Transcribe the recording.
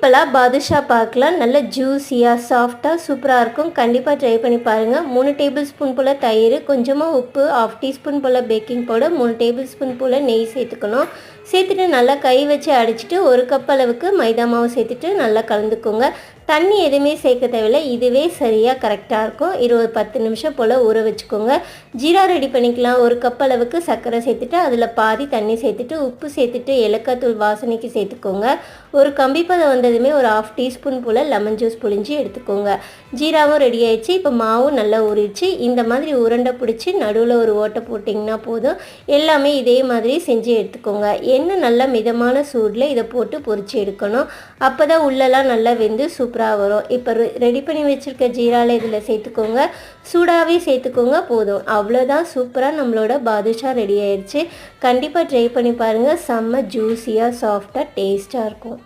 சிம்பிளாக பாதுஷா பார்க்கலாம். நல்ல ஜூஸியாக சாஃப்டாக சூப்பராக இருக்கும். கண்டிப்பாக ட்ரை பண்ணி பாருங்கள். 3 டேபிள் ஸ்பூன் போல் தயிர், கொஞ்சமாக உப்பு, 1/2 டீஸ்பூன் போல் பேக்கிங் பவுடர், 3 டேபிள் ஸ்பூன் போல் நெய் சேர்த்துக்கணும். சேர்த்துட்டு நல்லா கை வச்சு அடிச்சுட்டு 1 கப் அளவுக்கு மைதா மாவு சேர்த்துட்டு நல்லா கலந்துக்கோங்க. தண்ணி எதுவுமே சேர்க்க தேவையில்லை. இதுவே சரியாக கரெக்டாக இருக்கும். 10 நிமிஷம் போல் ஊற வச்சுக்கோங்க. ஜீரா ரெடி பண்ணிக்கலாம். 1 கப் அளவுக்கு சர்க்கரை சேர்த்துட்டு அதில் பாதி தண்ணி சேர்த்துட்டு உப்பு சேர்த்துட்டு ஏலக்காய் தூள் வாசனைக்கு சேர்த்துக்கோங்க. ஒரு கம்பி பதம் வந்ததுமே ஒரு 1/2 டீஸ்பூன் போல் லெமன் ஜூஸ் புழிஞ்சு எடுத்துக்கோங்க. ஜீராவும் ரெடி ஆயிடுச்சு. இப்போ மாவும் நல்லா ஊறிடுச்சு. இந்த மாதிரி உருண்டை பிடிச்சி நடுவில் ஒரு ஓட்டை போட்டிங்கன்னா போதும். எல்லாமே இதே மாதிரி செஞ்சு எடுத்துக்கோங்க. எண்ணெய் நல்லா மிதமான சூடில் இதை போட்டு பொரிச்சு எடுக்கணும். அப்போ தான் உள்ளெல்லாம் நல்லா வெந்து சூப்பராக வரும். இப்போ ரெடி பண்ணி வச்சுருக்க ஜீராவில் இதில் சேர்த்துக்கோங்க. சூடாகவே சேர்த்துக்கோங்க போதும். அவ்வளோதான், சூப்பராக நம்மளோட பாதுஷா ரெடி ஆயிடுச்சு. கண்டிப்பாக ட்ரை பண்ணி பாருங்கள். செம்ம ஜூஸியாக சாஃப்டாக டேஸ்ட்டாக இருக்கும்.